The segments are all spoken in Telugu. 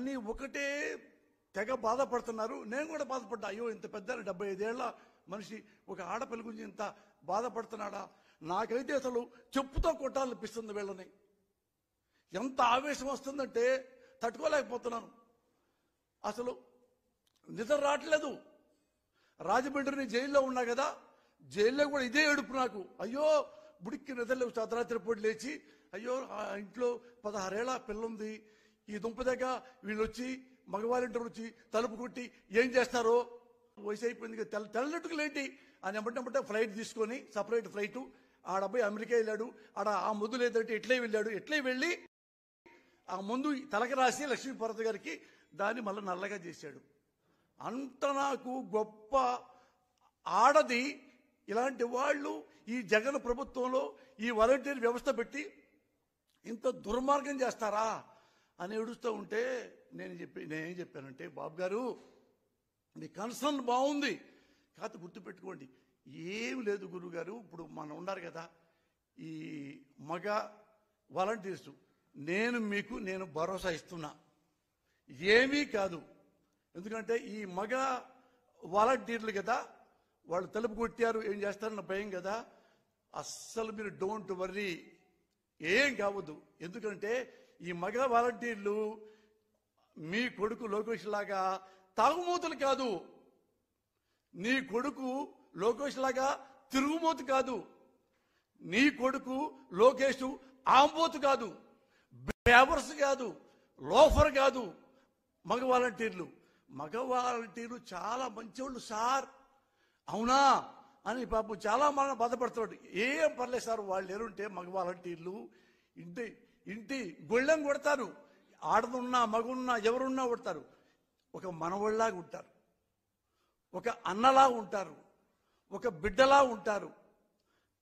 అని ఒకటే తెగ బాధపడుతున్నారు. నేను కూడా బాధపడ్డా. అయ్యో ఇంత పెద్ద 75 ఏళ్ల మనిషి ఒక ఆడపిల్ల గురించి ఇంత బాధపడుతున్నాడా? నాకైతే అసలు చెప్పుతో కొట్టాలనిపిస్తుంది వీళ్ళని. ఎంత ఆవేశం వస్తుందంటే తట్టుకోలేకపోతున్నాను. అసలు నిద్ర రావట్లేదు. రాజమండ్రిని జైల్లో ఉన్నా కదా, జైల్లో కూడా ఇదే ఏడుపు నాకు. అయ్యో బుడికి నిద్రలేవు. అర్ధరాత్రి పూట లేచి అయ్యో ఆ ఇంట్లో 16 ఏళ్ల పిల్ల ఉంది, ఈ దుంప దగ్గర వీళ్ళు వచ్చి మగవారింటి వచ్చి తలుపు కొట్టి ఏం చేస్తారో, వయసు అయిపోయింది తెల్లట్టుకులేంటి అని ఎమ్మటంటే ఫ్లైట్ తీసుకొని సపరేట్ ఫ్లైట్ ఆడబ్బాయి అమెరికా వెళ్ళాడు. ఆడ ఆ ముందు లేదంటే ఎట్లే వెళ్ళాడు. ఎట్లే వెళ్ళి ఆ ముందు తలకి రాసి లక్ష్మీపార్వతి గారికి దాన్ని మళ్ళీ నల్లగా చేశాడు. అంత నాకు గొప్ప ఆడది. ఇలాంటి వాళ్ళు ఈ జగన్ ప్రభుత్వంలో ఈ వాలంటీర్ వ్యవస్థ పెట్టి ఇంత దుర్మార్గం చేస్తారా అని ఏడుస్తూ ఉంటే నేనేం చెప్పానంటే, బాబు గారు మీ కన్సర్న్ బాగుంది, కాదు గుర్తుపెట్టుకోండి, ఏం లేదు గురువు గారు. ఇప్పుడు మనం ఉన్నారు కదా ఈ మగ వాలంటీర్స్, నేను భరోసా ఇస్తున్నా, ఏమీ కాదు. ఎందుకంటే ఈ మగ వాలంటీర్లు కదా, వాళ్ళు తలుపు కొట్టారు ఏం చేస్తారన్న భయం కదా. అస్సలు మీరు డోంట్ వర్రీ, ఏం కావద్దు. ఎందుకంటే ఈ మగ వాలంటీర్లు మీ కొడుకు లోకేష్ లాగా తాగుమూతలు కాదు, నీ కొడుకు లోకేష్ లాగా తిరుగుమూత కాదు, నీ కొడుకు లోకేష్ ఆంబోతు కాదు, బేవర్స్ కాదు, లోఫర్ కాదు. మగ వాలంటీర్లు చాలా మంచివాళ్ళు సార్. అవునా అని పాపం చాలా మనం బాధపడుతున్నాడు. ఏం పర్లేదు సార్, వాళ్ళు ఎరుంటే మగ వాలంటీర్లు ఇంటి గొళ్ళెం కొడతారు. ఆడదున్నా మగున్నా ఎవరున్నా కొడతారు. ఒక మనవళ్ళలాగా ఉంటారు, ఒక అన్నలా ఉంటారు, ఒక బిడ్డలా ఉంటారు.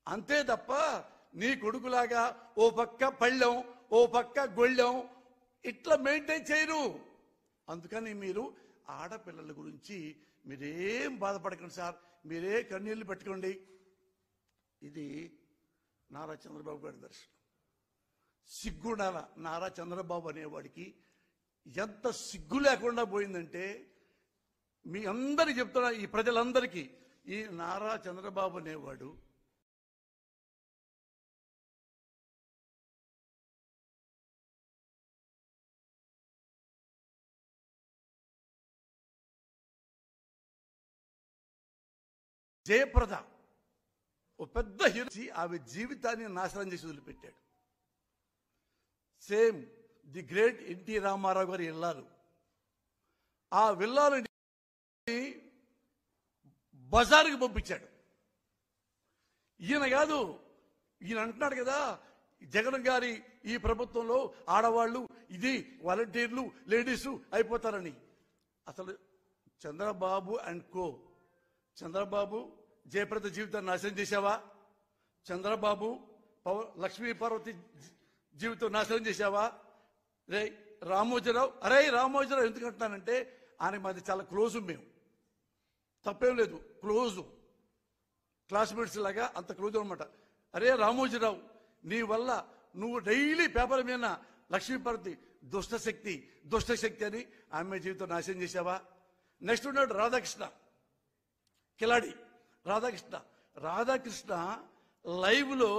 అంతే తప్ప నీ కొడుకులాగా ఓ పక్క పళ్ళెం ఓ పక్క గొళ్ళెం ఇట్లా మెయింటైన్ చేయరు. అందుకని మీరు ఆడపిల్లల గురించి మీరేం బాధపడకండి సార్, మీరే కన్నీళ్లు పెట్టుకోండి. ఇది నారా చంద్రబాబు గారి దర్శనం. సిగ్గుండాల నారా చంద్రబాబు అనేవాడికి ఎంత సిగ్గు లేకుండా పోయిందంటే, మీ అందరికి చెప్తున్నా, ఈ ప్రజలందరికీ, ఈ నారా చంద్రబాబు అనేవాడు జయప్రద ఓ పెద్ద హీరో, ఆమె జీవితాన్ని నాశనం చేసి వదిలిపెట్టాడు. Same the great NT Rama Rao గారి ఇల్లాలు, ఆ విల్లాలని బజారుకి పంపించాడు. ఈయన కాదు, ఈయన అంటున్నాడు కదా జగన్ గారి ఈ ప్రభుత్వంలో ఆడవాళ్ళు ఇది వాలంటీర్లు లేడీసు అయిపోతారని. అసలు చంద్రబాబు అండ్ కో, చంద్రబాబు జయప్రద జీవితాన్ని నాశనం చేశావా? చంద్రబాబు లక్ష్మీ పార్వతి జీవితం నాశనం చేశావా? రే రామోజీరావు, అరే రామోజీరావు ఎందుకంటున్నానంటే ఆయన మాది చాలా క్లోజు, మేము తప్పేం లేదు, క్లోజు క్లాస్మేట్స్ లాగా అంత క్లోజ్ అనమాట. అరే రామోజీరావు, నీ వల్ల నువ్వు డైలీ పేపర్ మీద లక్ష్మీపార్వతి దుష్టశక్తి అని ఆమె జీవితం నాశనం చేశావా? నెక్స్ట్ ఉన్నాడు రాధాకృష్ణ, కిలాడి రాధాకృష్ణ లైవ్ లో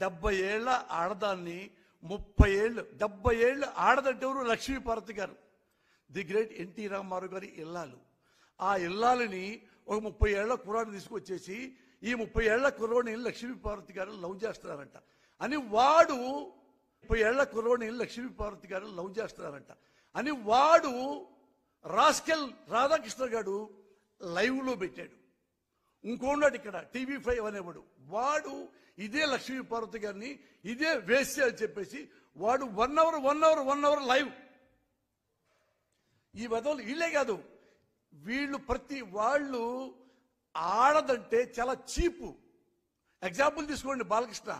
70 ఏళ్ల ఆడదాన్ని 30 ఏళ్ళు 70 ఏళ్ళు ఆడదంటే ఎవరు? లక్ష్మీపార్వతి గారు, ది గ్రేట్ ఎన్టీ రామారావు గారి ఇల్లాలు. ఆ ఇల్లాలని ఒక 30 ఏళ్ల కుర్రాడిని తీసుకొచ్చేసి ఈ 30 ఏళ్ల కుర్రోడిని లక్ష్మీపార్వతి గారు లవ్ చేస్తున్నారంట అని వాడు 30 ఏళ్ల కుర్రోడిని లక్ష్మీపార్వతి గారు లవ్ చేస్తున్నారంట అని వాడు రాస్కెల్ రాధాకృష్ణ గారు లైవ్ లో పెట్టాడు. ఇంకోన్నాడు ఇక్కడ TV5 అనేవాడు, వాడు ఇదే లక్ష్మీపార్వతి గారిని ఇదే వేస్తే అని చెప్పేసి వాడు 1 అవర్ లైవ్. ఈ వదలు వీళ్ళే కాదు, వీళ్ళు ప్రతి వాళ్ళు ఆడదంటే చాలా చీపు. ఎగ్జాంపుల్ తీసుకోండి, బాలకృష్ణ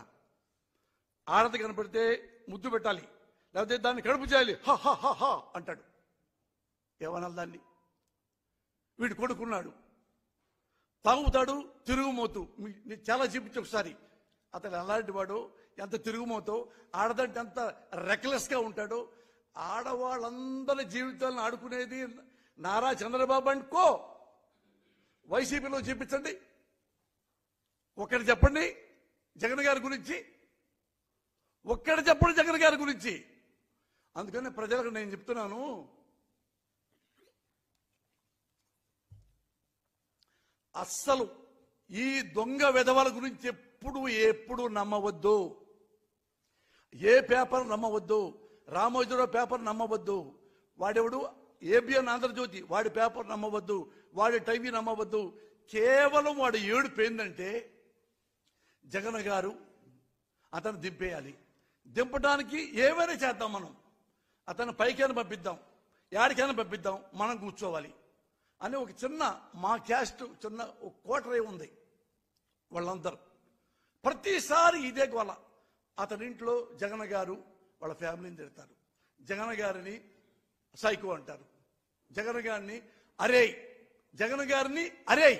ఆడది కనపడితే ముద్దు పెట్టాలి, లేకపోతే దాన్ని కడుపు చేయాలి, హ హ హ హ అంటాడు. ఏమనాలి దాన్ని? వీడు కొడుకున్నాడు, తాగుతాడు, తిరుగుమోతు. చాలా చూపించి ఒకసారి అతను ఎలాంటి వాడు, ఎంత తిరుగుమోతో, ఆడదంటే ఎంత రెక్లెస్ గా ఉంటాడో. ఆడవాళ్ళందరి జీవితాలను ఆడుకునేది నారా చంద్రబాబు అండ్ కో. వైసీపీలో చూపించండి, ఒక్కటి చెప్పండి జగన్ గారి గురించి, ఒక్కటి చెప్పండి జగన్ గారి గురించి. అందుకని ప్రజలకు నేను చెప్తున్నాను, అస్సలు ఈ దొంగ విధవల గురించి ఎప్పుడు నమ్మవద్దు. ఏ పేపర్ నమ్మవద్దు, రామోజీరావు పేపర్ నమ్మవద్దు, వాడెవడు ఏబిఎన్ ఆంధ్రజ్యోతి వాడి పేపర్ నమ్మవద్దు, వాడి టీవీ నమ్మవద్దు. కేవలం వాడు ఏడుపు ఏందంటే జగన్ గారు అతను దింపేయాలి. దింపడానికి ఏమైనా చేద్దాం, మనం అతను పైకైనా పంపిద్దాం, యాడికైనా పంపిద్దాం, మనం కూర్చోవాలి అని ఒక చిన్న మా క్యాస్ట్ చిన్న ఒక కోటరే ఉంది. వాళ్ళందరూ ప్రతిసారి ఇదే గోల. అతని ఇంట్లో జగన్ గారు వాళ్ళ ఫ్యామిలీని తిడతారు, జగన్ గారిని సైకో అంటారు, జగన్ గారిని అరేయ్, జగన్ గారిని అరేయ్.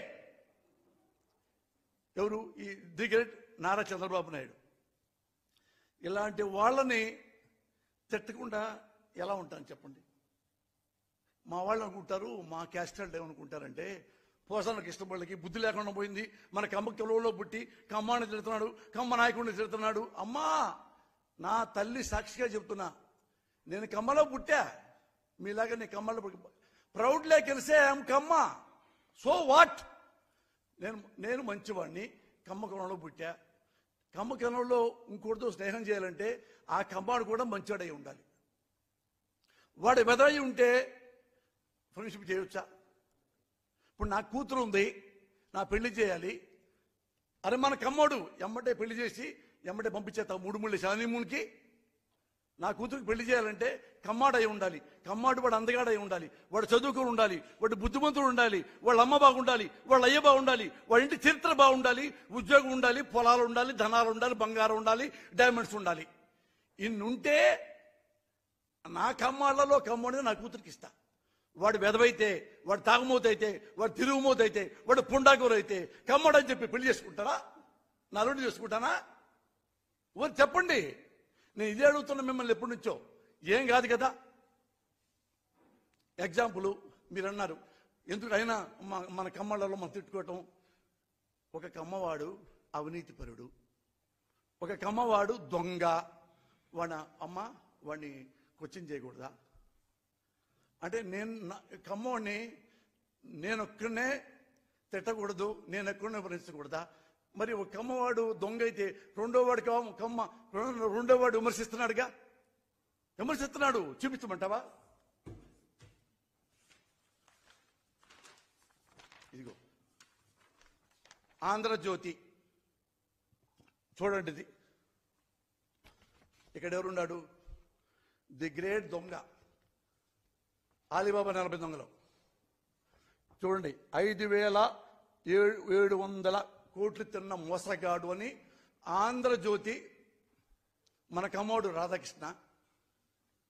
ఎవరు? ఈ ది గ్రేట్ నారా చంద్రబాబు నాయుడు. ఇలాంటి వాళ్ళని తిట్టకుండా ఎలా ఉంటాను చెప్పండి? మా వాళ్ళు అనుకుంటారు, మా క్యాస్ట్ వాళ్ళు ఏమనుకుంటారంటే పోసన్న కృష్ణపల్లికి బుద్ధి లేకుండా పోయింది, మన కమ్మ కులంలో పుట్టి కమ్మాన్ని తిడుతున్నాడు, కమ్మ నాయకుడిని తిడుతున్నాడు. అమ్మా, నా తల్లి సాక్షిగా చెప్తున్నా, నేను కమ్మలో పుట్టా, మీలాగా నేను కమ్మలో proudly can say I'm Kamma. So what? నేను మంచివాడిని, కమ్మ కులంలో పుట్టా. కమ్మ కులంలో ఇంకోటితో స్నేహం చేయాలంటే ఆ కమ్మాడు కూడా మంచివాడై ఉండాలి. వాడు వెదరై ఉంటే ఫ్రెండ్షిప్ చేయొచ్చా? ఇప్పుడు నా కూతురు ఉంది, నా పెళ్లి చేయాలి, అరే మన కమ్మోడు ఎమ్మటే పెళ్లి చేసి ఎమ్మటే పంపించేస్తా 3 ముళ్ళు శానిమూన్కి. నా కూతురికి పెళ్లి చేయాలంటే కమ్మాడై ఉండాలి, కమ్మాడు వాడు అందగాడై ఉండాలి, వాడు చదువుకుని ఉండాలి, వాడు బుద్ధిమంతుడు ఉండాలి, వాళ్ళ అమ్మ బాగుండాలి, వాళ్ళ అయ్య బాగుండాలి, వాళ్ళ ఇంటి చరిత్ర బాగుండాలి, ఉద్యోగం ఉండాలి, పొలాలు ఉండాలి, ధనాలు ఉండాలి, బంగారం ఉండాలి, డైమండ్స్ ఉండాలి. ఇన్నుంటే నా కమ్మాళ్లలో కమ్మోడిని నా కూతురికి ఇస్తా. వాడు వెదవైతే, వాడు తాగుమోతైతే, వాడు తిరుగుమోతైతే, వాడు పుండాకూర అయితే కమ్మడని చెప్పి పెళ్లి చేసుకుంటారా? నా అల్లుడు చేసుకుంటానా? ఊరు చెప్పండి. నేను ఇదే అడుగుతున్నా మిమ్మల్ని ఎప్పటి నుంచో. ఏం కాదు కదా. ఎగ్జాంపుల్ మీరు అన్నారు, ఎందుకు అయినా మన కమ్మళ్ళలో మనం తిట్టుకోవటం. ఒక కమ్మవాడు అవినీతిపరుడు, ఒక కమ్మవాడు దొంగ, వాడి అమ్మ వాడిని క్వశ్చన్ చేయకూడదా? అంటే నేను కమ్మవాడిని నేను ఒక్కడనే తిట్టకూడదు, నేను ఎక్కడనే విమర్శించకూడదా? మరి ఒక కమ్మవాడు దొంగ అయితే రెండో వాడు విమర్శిస్తున్నాడుగా, విమర్శిస్తున్నాడు, చూపించమంటావా? ఇదిగో ఆంధ్రజ్యోతి చూడండి, ఇది ఇక్కడ ఎవరున్నాడు? ది గ్రేట్ దొంగ అలీబాబా 40 దొంగలు. చూడండి, 5,700 కోట్లు తిన్న మోసగాడు అని ఆంధ్రజ్యోతి మన కమ్మోడు రాధాకృష్ణ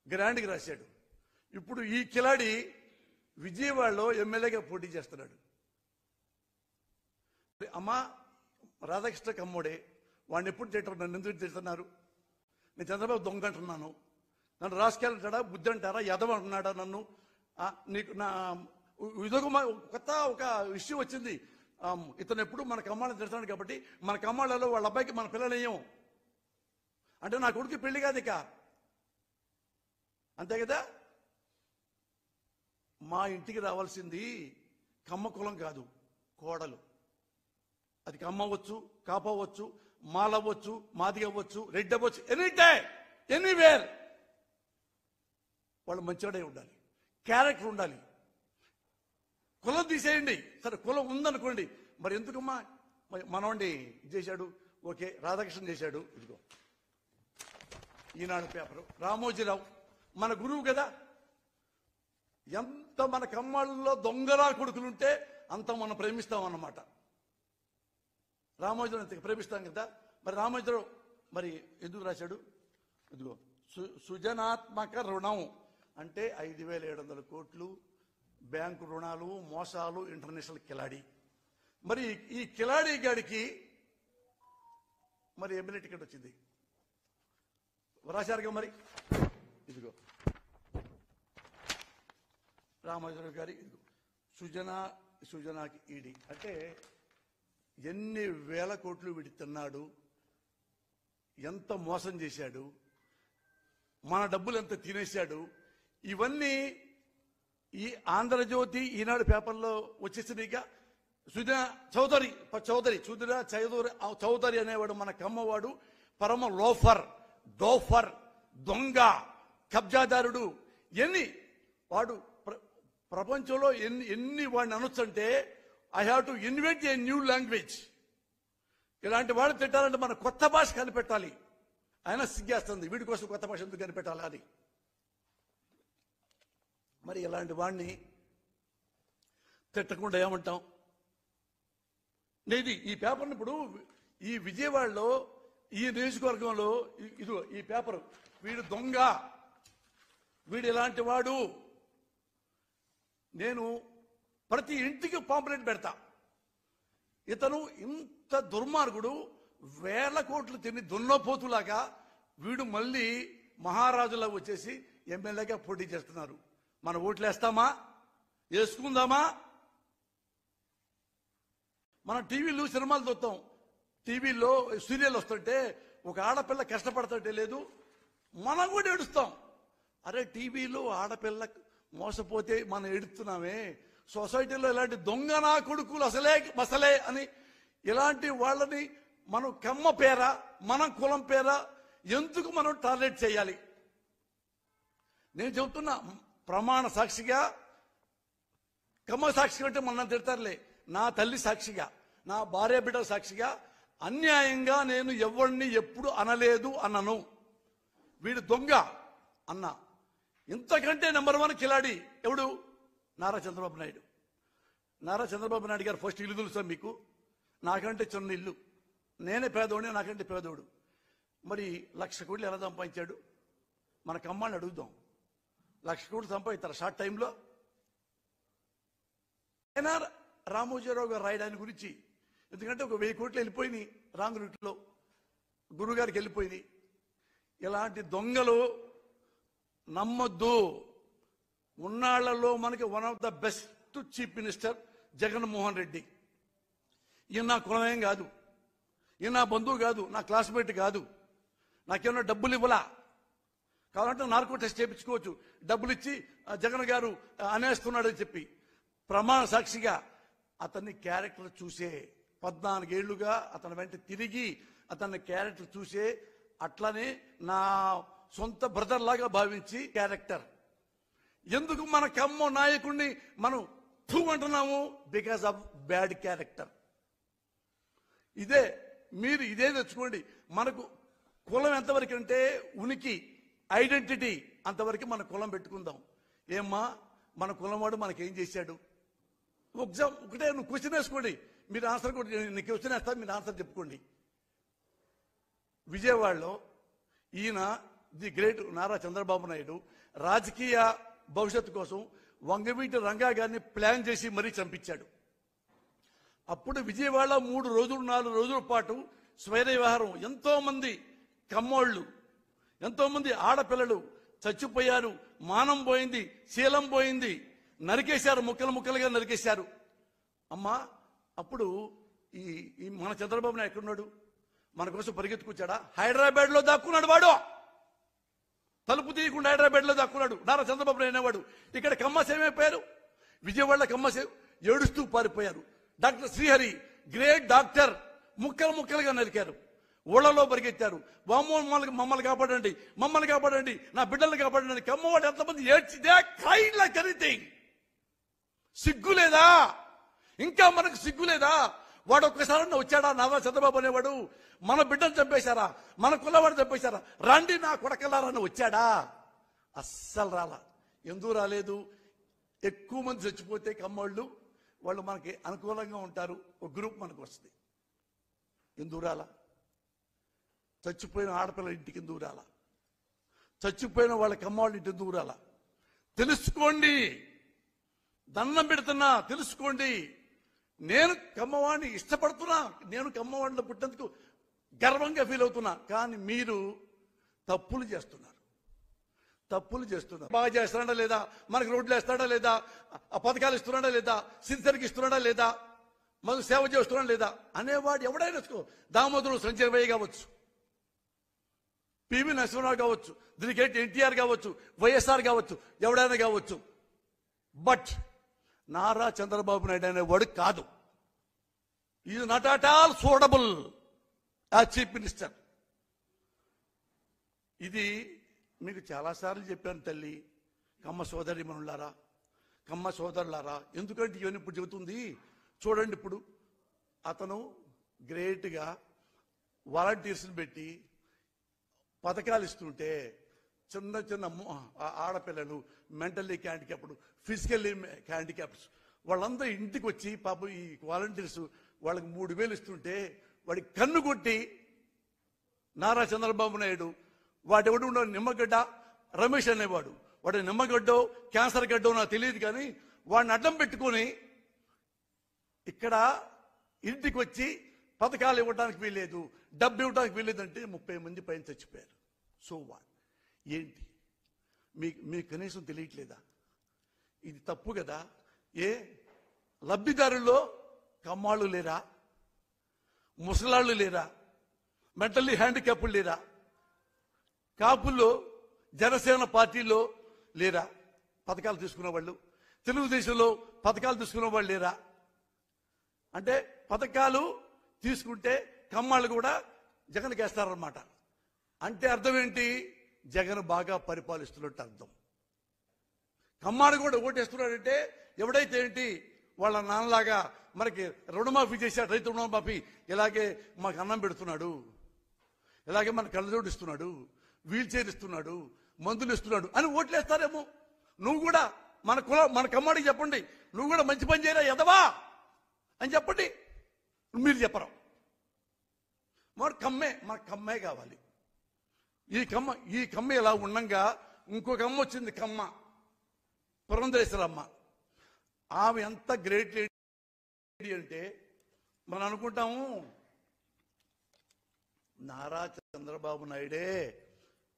గ్రాండ్కి రాశాడు. ఇప్పుడు ఈ కిలాడి విజయవాడలో ఎమ్మెల్యేగా పోటీ చేస్తున్నాడు. అమ్మా, రాధాకృష్ణ కమ్మోడే, వాడిని ఎప్పుడు తింటారు? నన్ను ఎందుకు తిడుతున్నారు? నేను చంద్రబాబు దొంగ అంటున్నాను, నన్ను రాసుకెళ్ళంటాడా, బుద్ధి అంటారా, యదవ అంటున్నాడా నన్ను? నీకు నా ఇదొక కొత్త ఒక విషయం వచ్చింది. ఇతను ఎప్పుడు మన కమ్మాళ్ళని తిడుతున్నాడు కాబట్టి మన కమ్మాళ్ళలో వాళ్ళ అబ్బాయికి మన పిల్లలేయం అంటే నా కొడుకు పెళ్లి కాదు ఇక, అంతే కదా. మా ఇంటికి రావాల్సింది కమ్మ కులం కాదు, కోడలు. అది కమ్మ అవ్వచ్చు, కాపవచ్చు, మాలవ్వచ్చు, మాది అవ్వచ్చు, రెడ్డి అవ్వచ్చు, ఎనీ డే ఎనీవేర్. వాళ్ళు మంచివాడే ఉండాలి, క్యారెక్టర్ ఉండాలి. కులం తీసేయండి, సరే కులం ఉందనుకోండి, మరి ఎందుకమ్మా మనవాడిని చేశాడు? ఓకే, రాధాకృష్ణ చేశాడు. ఇదిగో ఈనాడు పేపరు, రామోజీరావు మన గురువు కదా. ఎంత మన కమ్మాళ్ళలో దొంగరా కొడుకులుంటే అంత మనం ప్రేమిస్తాం అన్నమాట. రామోజీరావు అంత ప్రేమిస్తాం కదా. మరి రామోజీరావు మరి ఎందుకు రాశాడు? ఇదిగో సృజనాత్మక రుణం అంటే 5,700 కోట్లు, బ్యాంకు రుణాలు, మోసాలు, ఇంటర్నేషనల్ కిలాడి. మరి ఈ కిలాడి గాడికి మరి ఎమ్మెల్యే టికెట్ వచ్చింది, రాశారుగా. మరి ఇదిగో రామోజీరావు గారి సుజనాకి ఈడీ అంటే ఎన్ని వేల కోట్లు వీడి తిన్నాడు, ఎంత మోసం చేశాడు, మన డబ్బులు ఎంత తినేశాడు, ఇవన్నీ ఈ ఆంధ్రజ్యోతి ఈనాడు పేపర్లో వచ్చేసినాయిగా. సుజనా చౌదరి అనేవాడు మన కమ్మవాడు, పరమ లోఫర్, డోఫర్, దొంగ, కబ్జాదారుడు. ఎన్ని వాడు ప్రపంచంలో ఎన్ని వాడిని అనొచ్చంటే I have to invent a new language. ఇలాంటి వాడు తిట్టాలంటే మన కొత్త భాష కనిపెట్టాలి. ఆయన సిగ్గేస్తుంది, వీడి కోసం కొత్త భాష ఎందుకు కనిపెట్టాలి అని. మరి ఇలాంటి వాడిని తిట్టకుండా ఏమంటాం? నేను ఈ పేపర్ని ఇప్పుడు ఈ విజయవాడలో ఈ నియోజకవర్గంలో ఇదిగో ఈ పేపర్, వీడు దొంగ, వీడు ఇలాంటి వాడు, నేను ప్రతి ఇంటికి పాంప్లెట్ పెడతా. ఇతను ఇంత దుర్మార్గుడు, వేల కోట్లు తిని దున్నపోతులాగా వీడు మళ్ళీ మహారాజులా వచ్చేసి ఎమ్మెల్యేగా పోటీ చేస్తున్నారు. మన ఓట్లు వేస్తామా? వేసుకుందామా? మనం టీవీలు సినిమాలు చూస్తాం, టీవీలో సీరియల్ వస్తుంటే ఒక ఆడపిల్ల కష్టపడుతుంటే లేదు, మనం కూడా ఏడుస్తాం. అరే టీవీలో ఆడపిల్ల మోసపోతే మనం ఏడుస్తున్నామే, సొసైటీలో ఇలాంటి దొంగ నా కొడుకులు మసలే అని ఇలాంటి వాళ్ళని మనం కమ్మ పేర, మనం కులం పేర ఎందుకు మనం టార్గెట్ చేయాలి? నేను చెబుతున్నా ప్రమాణ సాక్షిగా, కమ్మ సాక్షిగా అంటే మన తిడతారులే, నా తల్లి సాక్షిగా, నా భార్య బిడ్డ సాక్షిగా అన్యాయంగా నేను ఎవరిని ఎప్పుడు అనలేదు అన్నను. వీడు దొంగ అన్న. ఇంతకంటే నెంబర్ 1 కిలాడి ఎవడు? నారా చంద్రబాబు నాయుడు. నారా చంద్రబాబు నాయుడు గారు ఫస్ట్ ఇల్లు తెలుసా మీకు? నాకంటే చిన్న ఇల్లు, నేనే పేదోడిని, నాకంటే పేదోడు. మరి 1,00,000 కోట్లు ఎలా సంపాదించాడు? మన కమ్మాన్ని అడుగుదాం. 1,00,000 కోట్లు సంపాదిస్తారు షార్ట్ టైంలో. అయినా రామోజీరావు గారు రాయడాని గురించి, ఎందుకంటే ఒక 1000 కోట్లు వెళ్ళిపోయినాయి రాంగ్ రూట్లో, గురుగారికి వెళ్ళిపోయినాయి. ఇలాంటి దొంగలు నమ్మొద్దు. ఉన్నాళ్లలో మనకి one of the best chief minister Jaganmohan Reddy. ఈయన నా కులమేం కాదు, ఈయన నా బంధువు కాదు, నా క్లాస్మేట్ కాదు, నాకేమన్నా డబ్బులు ఇవ్వలా. కావాలంటే నార్కో టెస్ట్ చేయించుకోవచ్చు, డబ్బులు ఇచ్చి జగన్ గారు అనేస్తున్నాడని చెప్పి. ప్రమాణ సాక్షిగా అతన్ని క్యారెక్టర్ చూసే 14 ఏళ్లుగా అతని వెంట తిరిగి అతన్ని క్యారెక్టర్ చూసే, అట్లనే నా సొంత బ్రదర్ లాగా భావించి క్యారెక్టర్. ఎందుకు మన కమ్మ నాయకుడిని మనం అంటున్నాము? Because of bad character. మీరు ఇదే తెచ్చుకోండి. మనకు కులం ఎంతవరకు అంటే ఉనికి, ఐడెంటిటీ అంతవరకు మన కులం పెట్టుకుందాం. ఏమ్మా మన కులం వాడు మనకేం చేశాడు? ఒకటే నువ్వు క్వశ్చన్ వేసుకోండి, మీరు ఆన్సర్ కూడా, నేను క్వశ్చన్ వేస్తా, మీరు ఆన్సర్ చెప్పుకోండి. విజయవాడలో ఈయన ది గ్రేట్ నారా చంద్రబాబు నాయుడు రాజకీయ భవిష్యత్తు కోసం వంగవీటి రంగా గారిని ప్లాన్ చేసి మరీ చంపించాడు. అప్పుడు విజయవాడ 3 రోజులు 4 రోజుల పాటు స్వైర విహారం, ఎంతో మంది కమ్మోళ్ళు, ఎంతో మంది ఆడపిల్లలు చచ్చిపోయారు, మానం పోయింది, శీలం పోయింది, నరికేశారు, ముక్కలు ముక్కలుగా నరికేశారు. అమ్మా అప్పుడు ఈ మన చంద్రబాబు నాయుడు ఎక్కడున్నాడు? మన కోసం పరిగెత్తుకొచ్చాడా? హైదరాబాద్ లో దాక్కున్నాడు వాడు. తలుపు తీయకుండా హైదరాబాద్ లో దాక్కున్నాడు నారా చంద్రబాబు నాయుడు అనేవాడు. ఇక్కడ కమ్మస్ ఏమైపోయారు? విజయవాడలో కమ్మస్ ఏడుస్తూ పారిపోయారు. డాక్టర్ శ్రీహరి గ్రేట్ డాక్టర్, ముక్కలు ముక్కలుగా నరికారు, ఊళ్ళలో పరిగెత్తారు. మమ్మల్ని కాపాడండి, మమ్మల్ని కాపాడండి, నా బిడ్డల్ని కాపాడండి. కమ్మవాడు ఎంతమంది ఏడ్చిదే క్రైడ్ లైక్ ఎనీథింగ్. సిగ్గు లేదా? ఇంకా మనకు సిగ్గు లేదా? వాడు ఒక్కసారి వచ్చాడా నారా చంద్రబాబు అనేవాడు? మన బిడ్డను చంపేశారా, మన కులవాడు చంపేశారా, రండి నా కొడకలారని వచ్చాడా? అస్సలు రాలా. ఎందుకు రాలేదు? ఎక్కువ మంది చచ్చిపోతే కమ్మోళ్ళు వాళ్ళు మనకి అనుకూలంగా ఉంటారు, ఒక గ్రూప్ మనకు వస్తుంది. ఎందుకు రాలా? చచ్చిపోయిన ఆడపిల్లల ఇంటికి ఎందుకు రాలా? చచ్చిపోయిన వాళ్ళ కమ్మవాళ్ళ ఇంటి ఎందుకు రాలా? తెలుసుకోండి, దండం పెడుతున్నా, తెలుసుకోండి. నేను కమ్మవాడిని ఇష్టపడుతున్నా, నేను కమ్మవాడిలో పుట్టేందుకు గర్వంగా ఫీల్ అవుతున్నా. కానీ మీరు తప్పులు చేస్తున్నారు. తప్పులు చేస్తున్నారు. బాగా చేస్తున్నాడా లేదా, మనకు రోడ్లు వేస్తాడా లేదా, ఆ పథకాలు ఇస్తున్నాడా లేదా, సిరిసరికి ఇస్తున్నాడా లేదా, మనకు సేవ చేస్తున్నాడా లేదా అనేవాడు ఎవడైనా దామోదరుడు సంజయ్ కావచ్చు, పివి నరసింహరావు కావచ్చు, దీనికి ఎన్టీఆర్ కావచ్చు, వైఎస్ఆర్ కావచ్చు, ఎవడైనా కావచ్చు. బట్ నారా చంద్రబాబు నాయుడు అనేవాడు కాదు. Is not at all suitable as chief minister. ఇది మీకు చాలాసార్లు చెప్పాను తల్లి, కమ్మ సోదరి మనులారా, కమ్మ సోదరులారా. ఎందుకంటే ఇవన్నీ ఇప్పుడు చెబుతుంది చూడండి. ఇప్పుడు అతను గ్రేట్గా వాలంటీర్స్ని పెట్టి పథకాలు ఇస్తుంటే చిన్న చిన్న ఆడపిల్లలు, మెంటల్లీ హ్యాండిక్యాప్డ్, ఫిజికల్లీ హ్యాండిక్యాప్డ్స్ వాళ్ళందరూ ఇంటికి వచ్చి పాపం ఈ వాలంటీర్స్ వాళ్ళకి 3,000 ఇస్తుంటే వాడికి కన్ను కొట్టి నారా చంద్రబాబు నాయుడు వాడెవడు ఉండవు, నిమ్మగడ్డ రమేష్ అనేవాడు, వాడు నిమ్మగడ్డో క్యాన్సర్ గడ్డో నాకు తెలియదు, కానీ వాడిని అడ్డం పెట్టుకొని ఇక్కడ ఇంటికి వచ్చి పథకాలు ఇవ్వడానికి వీల్లేదు, డబ్బు ఇవ్వడానికి వీల్లేదంటే 30 మంది పైన చచ్చిపోయారు. సో వాట్ ఏంటి మీకు కనీసం తెలియట్లేదా? ఇది తప్పు కదా. ఏ లబ్ధిదారుల్లో కమ్మాళ్ళు లేరా, ముసలాళ్ళు లేరా, మెంటల్లీ హ్యాండిక్యాప్డ్ లేరా, కాపుల్లో జనసేన పార్టీలో లేరా పథకాలు తీసుకున్న వాళ్ళు, తెలుగుదేశంలో పథకాలు తీసుకున్న వాళ్ళు లేరా? అంటే పథకాలు తీసుకుంటే కమ్మాళ్ళు కూడా జగన్కి వేస్తారన్నమాట. అంటే అర్థం ఏంటి? జగన్ బాగా పరిపాలిస్తున్నట్టు అర్థం. కమ్మాడు కూడా ఓటేస్తున్నాడంటే ఎవడైతే ఏంటి వాళ్ళ నాన్నలాగా మనకి రుణమాఫీ చేశాడు, రైతు రుణమాఫీ, ఇలాగే మాకు అన్నం పెడుతున్నాడు, ఇలాగే మన కళ్ళజోడు ఇస్తున్నాడు, వీల్ చైర్ ఇస్తున్నాడు, మందులు ఇస్తున్నాడు అని ఓట్లేస్తారేమో. నువ్వు కూడా మన కమ్మాడికి చెప్పండి, నువ్వు కూడా మంచి పని చేయరా ఎదవా అని చెప్పండి. మీరు చెప్పరు. మన కమ్మే కావాలి. ఈ కమ్మ ఇలా ఉండంగా ఇంకొక అమ్మ వచ్చింది, కమ్మ పురంధరేశ్వరమ్మ. ఆమె ఎంత గ్రేట్ లేడీ అంటే మనం అనుకుంటాము నారా చంద్రబాబు నాయుడే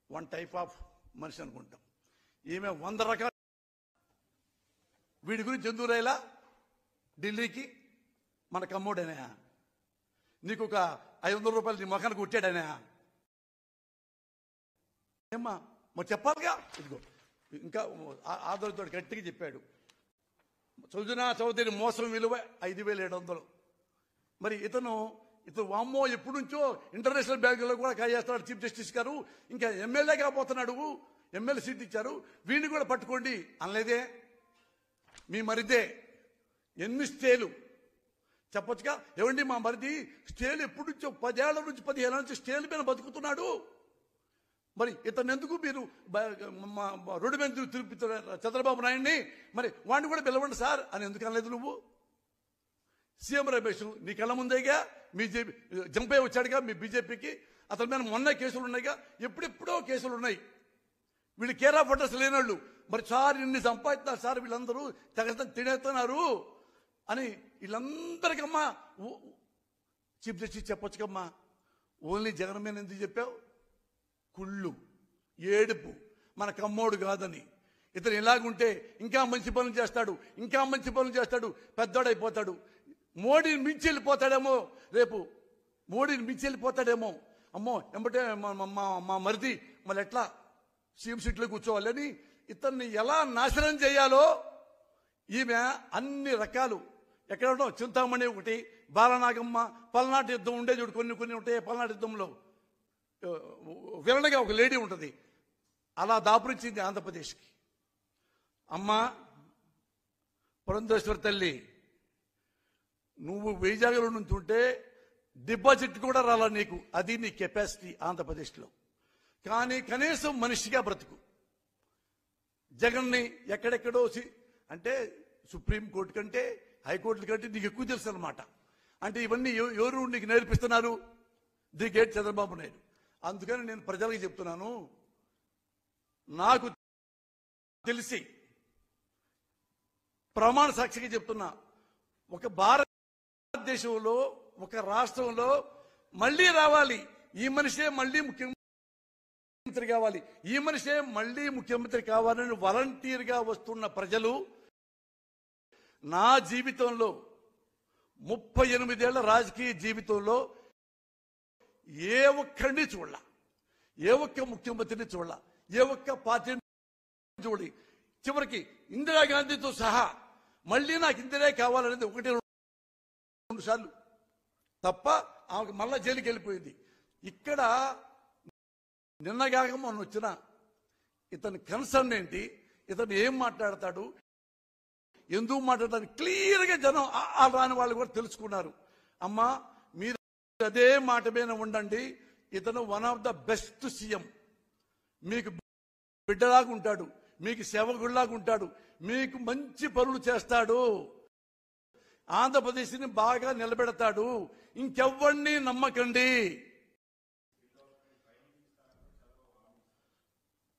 వన్ టైప్ ఆఫ్ మనిషి అనుకుంటాం. ఈమె 100 రకాల. వీడి గురించి ఎందుకు రాయలా ఢిల్లీకి? మన కమ్మోడేనా? నీకు ఒక 500 రూపాయలు నీ మొఖానికి కొట్టాడనే? ఏమ్మా మరి చెప్పాలిగా. ఇదిగో ఇంకా ఆదరణతో గట్టిగా చెప్పాడు. సుజనా చౌదరి మోసం విలువ 5,700. మరి ఇతను వామ్మో ఎప్పటి నుంచో ఇంటర్నేషనల్ బ్యాంకులో కూడా కాజేస్తున్నాడు చీఫ్ జస్టిస్ గారు, ఇంకా ఎమ్మెల్యే కాబోతున్నాడు, ఎమ్మెల్యే సీట్ ఇచ్చారు, వీడిని కూడా పట్టుకోండి అనలేదే? మీ మరిదే ఎన్ని స్టేలు చెప్పొచ్చుగా. ఏమండి మా మరిది స్టేలు ఎప్పటి నుంచో 10 ఏళ్ల నుంచి 15 ఏళ్ల నుంచి స్టేలు మీద బతుకుతున్నాడు, మరి ఇతను ఎందుకు మీరు రోడ్డు మీద తిరుగుతున్నారు చంద్రబాబు నాయుడిని, మరి వాడిని కూడా పిలవండి సార్ అని ఎందుకు అనలేదు నువ్వు? సీఎం రమేష్ నీ కళ్ళ ముందేగా బీజేపీ జంపే వచ్చాడుగా మీ బీజేపీకి, అతని మీద మొన్న కేసులు ఉన్నాయిగా, ఎప్పుడెప్పుడో కేసులు ఉన్నాయి. వీళ్ళు కేర్ ఆఫ్ అడ్రస్ లేనాళ్ళు, మరి సార్ ఇన్ని సంపాదిస్తున్నారు సార్, వీళ్ళందరూ తినేస్తున్నారు అని వీళ్ళందరికమ్మా చీఫ్ జస్టిస్ చెప్పొచ్చుకమ్మా. ఓన్లీ జగన్ మీద ఎందుకు చెప్పావు? కుళ్ళు, ఏడుపు, మన కమ్మోడు కాదని. ఇతను ఇలాగుంటే ఇంకా మంచి పనులు చేస్తాడు, ఇంకా మంచి పనులు చేస్తాడు, పెద్దోడైపోతాడు, మోడీని మించి వెళ్ళిపోతాడేమో, రేపు మోడీని మించి వెళ్ళిపోతాడేమో. అమ్మో ఎంబటే మా మరిది మళ్ళీ ఎట్లా సీఎం సీట్లో కూర్చోవాలని ఇతన్ని ఎలా నాశనం చేయాలో ఈమె అన్ని రకాలు. ఎక్కడ ఉండవు, చింతామణి ఒకటి, బాలనాగమ్మ, పల్నాటి యుద్ధం ఉండే చూడు, కొన్ని ఉంటాయి. పల్నాటి యుద్ధంలో విరణగా ఒక లేడీ ఉంటుంది, అలా దాపురించింది ఆంధ్రప్రదేశ్కి. అమ్మ పురంధేశ్వరి తల్లి, నువ్వు వైజాగ్లో నుంచి ఉంటే డిపాజిట్ కూడా రాలా నీకు, అది నీ కెపాసిటీ ఆంధ్రప్రదేశ్లో. కానీ కనీసం మనిషిగా బ్రతుకు. జగన్ని ఎక్కడెక్కడో అంటే సుప్రీంకోర్టు కంటే హైకోర్టుల కంటే నీకు ఎక్కువ తెలుసు అనమాట. అంటే ఇవన్నీ ఎవరు నీకు నేర్పిస్తున్నారు? The great Chandrababu Naidu. అందుకని నేను ప్రజలకు చెప్తున్నాను, నాకు తెలిసి ప్రమాణ సాక్షిగా చెప్తున్నా, ఒక భారతదేశంలో ఒక రాష్ట్రంలో మళ్ళీ రావాలి, ఈ మనిషే మళ్ళీ ముఖ్యమంత్రి కావాలి, ఈ మనిషే మళ్ళీ ముఖ్యమంత్రి కావాలని వాలంటీర్గా వస్తున్న ప్రజలు నా జీవితంలో 38 ఏళ్ల రాజకీయ జీవితంలో ఏ ఒక్కడిని చూడాల, ఏ ఒక్క ముఖ్యమంత్రిని చూడాల, ఏ ఒక్క పార్టీని చూడి, చివరికి ఇందిరాగాంధీతో సహా మళ్ళీ నాకు ఇందిరే కావాలనేది 1-2 సార్లు తప్ప ఆమెకు మళ్ళా జైలుకి వెళ్ళిపోయింది. ఇక్కడ నిన్నగాక మొన్న వచ్చిన ఇతని కన్సర్న్ ఏంటి, ఇతను ఏం మాట్లాడతాడు, ఎందుకు మాట్లాడతాడు క్లియర్గా జనం రాని వాళ్ళు కూడా తెలుసుకున్నారు. అమ్మా మీరు అదే మాట మీద ఉండండి, ఇతను one of the best CM, మీకు బిడ్డలాగా ఉంటాడు, మీకు సేవకుడిలాగా ఉంటాడు, మీకు మంచి పనులు చేస్తాడు, ఆంధ్రప్రదేశ్ని బాగా నిలబెడతాడు, ఇంకెవ్వరిని నమ్మకండి.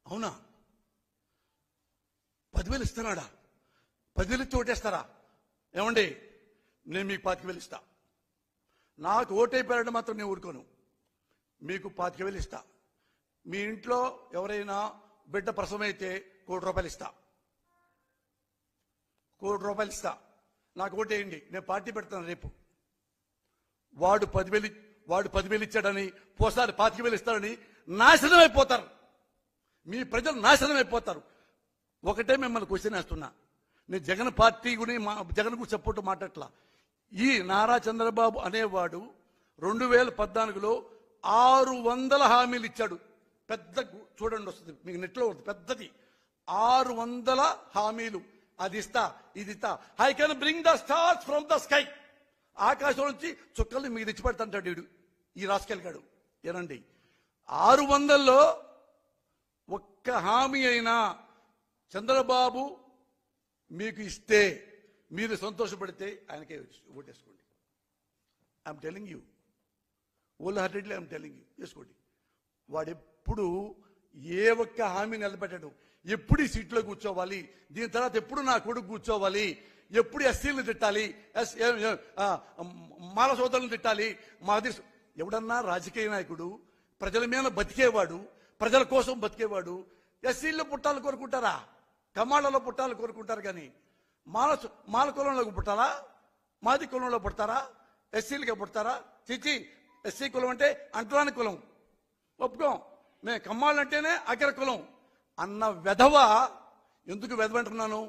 అవునా? 10,000 ఇస్తున్నాడా? 10,000 ఇచ్చి ఓటేస్తారా? ఏమండి, నేను మీకు 25,000 ఇస్తా. నాకు ఓటైపోయారంటే మాత్రం నేను ఊరుకోను. మీకు 25,000 ఇస్తా. మీ ఇంట్లో ఎవరైనా బిడ్డ ప్రసవమైతే ₹1,00,00,000 ఇస్తా. ₹1,00,00,000 ఇస్తా. నాకు ఓటేయండి, నేను పార్టీ పెడతాను రేపు. వాడు 10,000 ఇచ్చాడని, పోసారి 25,000 ఇస్తాడని నాశనం అయిపోతారు. మీ ప్రజలు నాశనం అయిపోతారు. ఒకటే మిమ్మల్ని క్వశ్చన్ వేస్తున్నా, నేను జగన్ పార్టీ గురించి జగన్ కు సపోర్ట్ మాట్లాడట్లా. ఈ నారా చంద్రబాబు అనేవాడు 2014లో 600 హామీలు ఇచ్చాడు. పెద్ద చూడండి వస్తుంది మీకు నెట్లో, పెద్దది 600 హామీలు. అది ఇస్తా, ఇది ఇస్తా, I can bring the stars from the sky. ఆకాశం నుంచి చుక్కల్ని మీకు తెచ్చిపెడతాంటాడు వీడు, ఈ రాసుకెళ్ళాడు. ఏనండి, 600లో ఒక్క హామీ అయినా చంద్రబాబు మీకు ఇస్తే మీరు సంతోషపడితే ఆయనకే ఓటేసుకోండి. I'm telling you, wholeheartedly I'm telling you, వేసుకోండి. వాడెప్పుడు ఏ ఒక్క హామీ నిలబెట్టాడు. ఎప్పుడు ఈ సీట్లో కూర్చోవాలి, దీని తర్వాత ఎప్పుడు నా కొడుకు కూర్చోవాలి, ఎప్పుడు ఎస్సీలను తిట్టాలి, మాల సోదరులను తిట్టాలి. మాది ఎవడన్నా రాజకీయ నాయకుడు ప్రజల మీద బతికేవాడు, ప్రజల కోసం బతికేవాడు ఎస్సీల్లో పుట్టాలని కోరుకుంటారా? కమాళ్ళలో పుట్టాలని కోరుకుంటారు. కానీ మాల కులంలోకి పుట్టాలా, మాది కులంలో పుడతారా, ఎస్సీలుగా పుడతారా? చిచి, ఎస్సీ కులం అంటే అంటరాని కులం, ఒప్పుకోం. మేము కమ్మాళ్ళంటేనే అగ్ర కులం అన్న వెధవ. ఎందుకు వెధవ అంటున్నాను?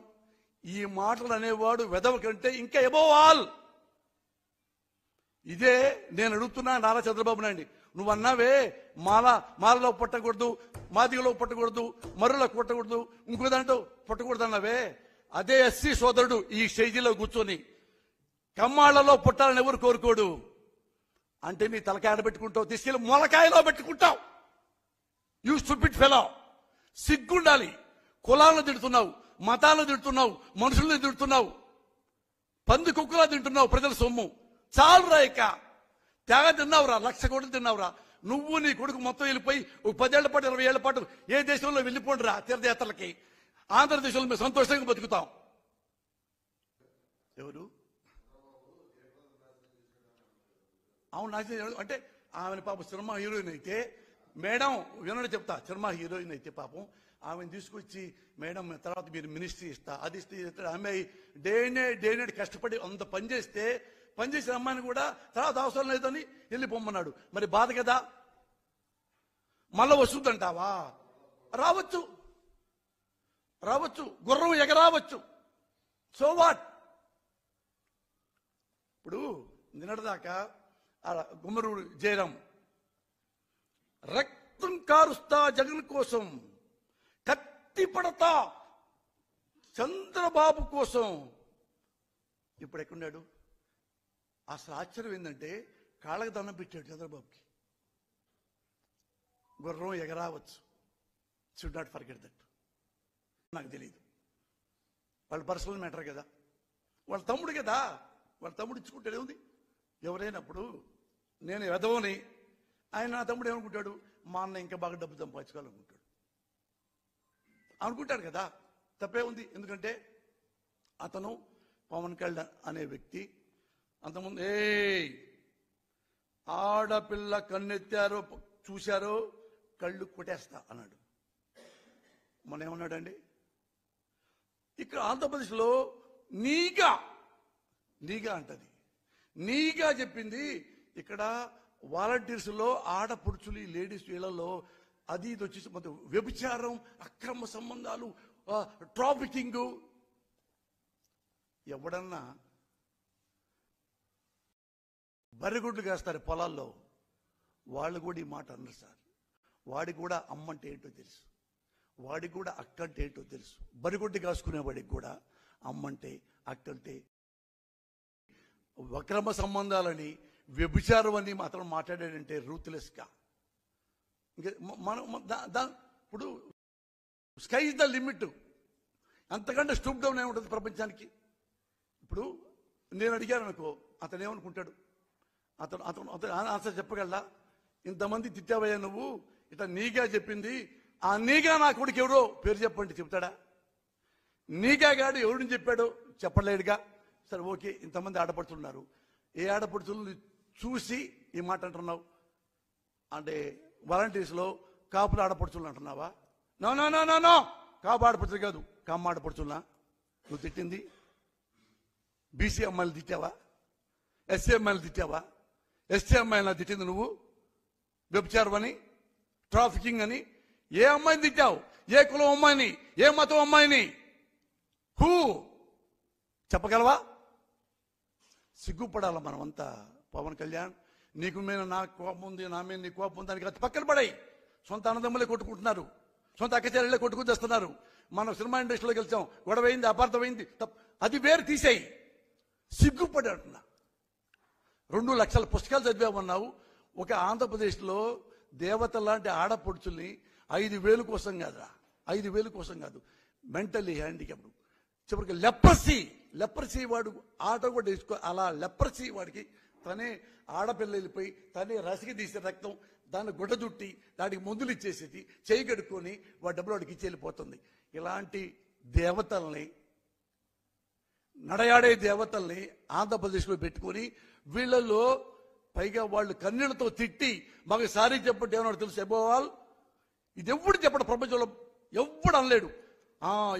ఈ మాటలు అనేవాడు వెధవ కంటే ఇంకా అబోవ్ ఆల్. ఇదే నేను అడుగుతున్నా నారా చంద్రబాబు నాయుడు. నువ్వు అన్నావే మాలలో పుట్టకూడదు, మాదిగలో పుట్టకూడదు, మరులో పుట్టకూడదు, ఇంకో దాంట్లో పుట్టకూడదు అన్నావే. అదే ఎస్సీ సోదరుడు ఈ స్టేజీలో కూర్చొని కమ్మాళ్లలో పుట్టాలని ఎవరు కోరుకోడు అంటే నీ తలకాయ పెట్టుకుంటావు, తీసుకెళ్లి మొలకాయలో పెట్టుకుంటావు. You stupid fellow. సిగ్గుండాలి. కులాలను తిడుతున్నావు, మతాలను తిడుతున్నావు, మనుషుల్ని తిడుతున్నావు, పంది కుక్కలా తింటున్నావు ప్రజల సొమ్ము. చాలురా, ఇక తెగ తిన్నావురా, 1,00,000 కోట్లు తిన్నావురా. నువ్వు నీ కొడుకు మొత్తం వెళ్ళిపోయి 10 ఏళ్ల పాటు 20 ఏళ్ల పాటు ఏ దేశంలో వెళ్ళిపోండిరా తీర్థయాత్రలకి. ఆంధ్రదేశంలో మేము సంతోషంగా బతుకుతాం. ఎవరు? అవును, నాకు అంటే ఆమెను పాపం సినిమా హీరోయిన్ అయితే, మేడం వినడు చెప్తా, సినిమా హీరోయిన్ అయితే పాపం ఆమెను తీసుకొచ్చి మేడం తర్వాత మీరు మినిస్ట్రీ ఇస్తా, అది ఇస్తే ఆమె డే నైట్ కష్టపడి అంత పనిచేసిన అమ్మాయిని కూడా తర్వాత అవసరం లేదని వెళ్ళిపోమ్మన్నాడు. మరి బాధ కదా. మళ్ళా వస్తుందంటావా? రావచ్చు, గుర్రం ఎగరావచ్చు. So what? ఇప్పుడు నిన్నటిదాకా గుమ్మరూరు జయరాం రక్తం కారుస్తా జగన్ కోసం, కత్తి పడతా చంద్రబాబు కోసం. ఇప్పుడు ఎక్కడున్నాడు? అసలు ఆశ్చర్యం ఏంటంటే కాళ్ళకి దండం పెట్టాడు చంద్రబాబుకి. గుర్రం ఎగరావచ్చు. Should not forget that. నాకు తెలియదు, వాళ్ళ పర్సనల్ మ్యాటర్ కదా, వాళ్ళ తమ్ముడు కదా, వాళ్ళ తమ్ముడు ఇచ్చుకుంటాడు. ఏముంది? ఎవరైనప్పుడు నేను వెధవని, ఆయన నా తమ్ముడు ఏమనుకుంటాడు? మా అన్న ఇంకా బాగా డబ్బు సంపాదించుకోవాలనుకుంటాడు, అనుకుంటాడు కదా. తప్పే ఉంది. ఎందుకంటే అతను పవన్ కళ్యాణ్ అనే వ్యక్తి అంతకుముందు ఆడపిల్ల కన్నెత్తారో చూశారో కళ్ళు కొట్టేస్తా అన్నాడు. మన ఏమన్నాడండి? ఇక్కడ ఆంధ్రప్రదేశ్లో నీగా అంటది. నీగా చెప్పింది ఇక్కడ వాలంటీర్స్లో ఆడపుడుచులు లేడీస్ వీళ్ళలో అది ఇది వచ్చేసి మొత్తం వ్యభిచారం, అక్రమ సంబంధాలు, ట్రాఫికింగ్. ఎవడన్నా బర్రెగుడ్లు కాస్తారు పొలాల్లో, వాళ్ళు కూడా ఈ మాట అన్నారు సార్. వాడికి కూడా అమ్మంటే ఏంటో తెలుసు, వాడికి కూడా అక్కంటే ఏంటో తెలుసు. బరిగొడ్డి కాసుకునేవాడికి కూడా అమ్మంటే అక్కంటే. అక్రమ సంబంధాలని, వ్యభిచారం అని మాత్రం మాట్లాడాడంటే రూత్లెస్గా. ఇంకా మనం ఇప్పుడు స్కై ఇస్ ద లిమిట్. అంతకంటే స్టూప్ డౌన్ ఏముంటుంది ప్రపంచానికి? ఇప్పుడు నేను అడిగాను అనుకో, అతను ఏమనుకుంటాడు? అతను ఆన్సర్ చెప్పగలరా? ఇంతమంది తిట్టావయ్యా నువ్వు, ఇట్లా నీగా చెప్పింది, ఆ నీగా నా కొడుకు ఎవరో పేరు చెప్పండి చెప్తాడా? నీగా గాడు ఎవరిని చెప్పాడో చెప్పలేడుగా. సరే ఓకే, ఇంతమంది ఆడపడుతున్నారు, ఏ ఆడపడుతులను చూసి ఈ మాట అంటున్నావు? అంటే వాలంటీర్స్లో కాపులు ఆడపడుచులు అంటున్నావా? No no no no no, Kapu ఆడపడుచులు కాదు, కమ్మ ఆడపడుచులా నువ్వు తిట్టింది. బీసీ అమ్మాయిలు తిట్టావా? ఎస్సీ అమ్మాయిలు తిట్టావా? ఎస్టీ అమ్మాయిలు తిట్టింది నువ్వు వ్యభిచారం అని, ట్రాఫికింగ్ అని. ఏ అమ్మాయిని తిట్టావు? ఏ కులం అమ్మాయిని? ఏ మతం అమ్మాయిని? హూ చెప్పగలవా? సిగ్గుపడాల మనమంతా. పవన్ కళ్యాణ్, నీకు మీద నాకు కోపం ఉంది, నా మీద నీ కోపం ఉంది దానికి పక్కన పడాయి. సొంత అన్నదమ్ములే కొట్టుకుంటున్నారు, సొంత అక్కచెల్లెళ్ళే కొట్టుకుని తెస్తున్నారు. మనం సినిమా ఇండస్ట్రీలోకి వెళ్తాం, గొడవైంది, అపార్థమైంది, అది వేరు తీసేయి. సిగ్గుపడి అంటున్నా. 2 లక్షల పుస్తకాలు చదివామన్నావు. ఒక ఆంధ్రప్రదేశ్లో దేవత లాంటి ఆడపడుచుల్ని 5,000 కోసం కాదురా, 5,000 కోసం కాదు, మెంటల్లీ హ్యాండిక్యాప్డ్, చివరికి లెప్రసీ వాడు ఆటో కూడా వేసుకో, అలా లెప్రసీ వాడికి తనే ఆడపిల్ల వెళ్ళిపోయి తనే రసికి తీసే రక్తం, దాన్ని గుడ్డ చుట్టి దానికి మందులు ఇచ్చేసేది, చేయి కడుక్కొని వాడి డబ్బులు వాడికి ఇచ్చి వెళ్ళిపోతుంది. ఇలాంటి దేవతల్ని, నడయాడే దేవతల్ని ఆంధ్రప్రదేశ్లో పెట్టుకొని వీళ్ళల్లో పైగా వాళ్ళు కన్నీళ్లతో తిట్టి మాకు సారీ చెప్పండి ఏమన్నా తెలుసు ఎబోవాల్, ఇది ఎప్పుడు చెప్పడం ప్రపంచంలో ఎవ్వడు అనలేడు.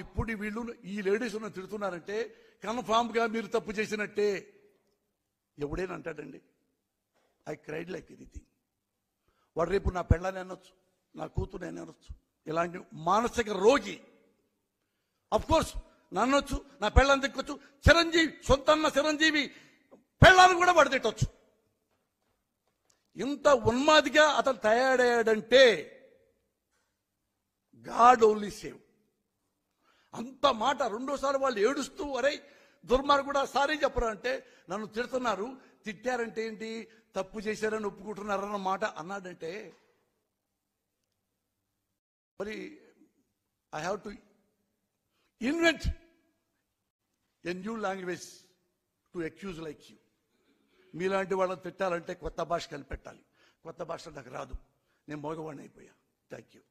ఇప్పుడు వీళ్ళు ఈ లేడీస్ తిడుతున్నారంటే కన్ఫామ్ గా మీరు తప్పు చేసినట్టే. ఎవడైనా అంటాడండి? I cried like anything. వాడు రేపు నా పెళ్ళాన్ని అనొచ్చు, నా కూతురు అని అనొచ్చు. ఇలాంటి మానసిక రోగి అఫ్ కోర్స్ నన్నొచ్చు, నా పెళ్ళాన్ని తిట్టొచ్చు. చిరంజీవి, సొంతన్న చిరంజీవి పెళ్ళాన్ని కూడా వాడు తిట్టొచ్చు. ఇంత ఉన్మాదిగా అతను తయారయ్యాడంటే గాడ్ ఓన్లీ సేవ్. అంత మాట. రెండోసారి వాళ్ళు ఏడుస్తూ అరే దుర్మార్గుడు కూడా సారీ చెప్పరు అంటే, నన్ను తిడుతున్నారు, తిట్టారంటే ఏంటి, తప్పు చేశారని ఒప్పుకుంటున్నారన్న మాట అన్నాడంటే, మరి I have to invent a new language to accuse like you. మీలాంటి వాళ్ళని తిట్టాలంటే కొత్త భాష కనిపెట్టాలి. కొత్త భాష నాకు రాదు, నేను మగవాడిని అయిపోయా. Thank you.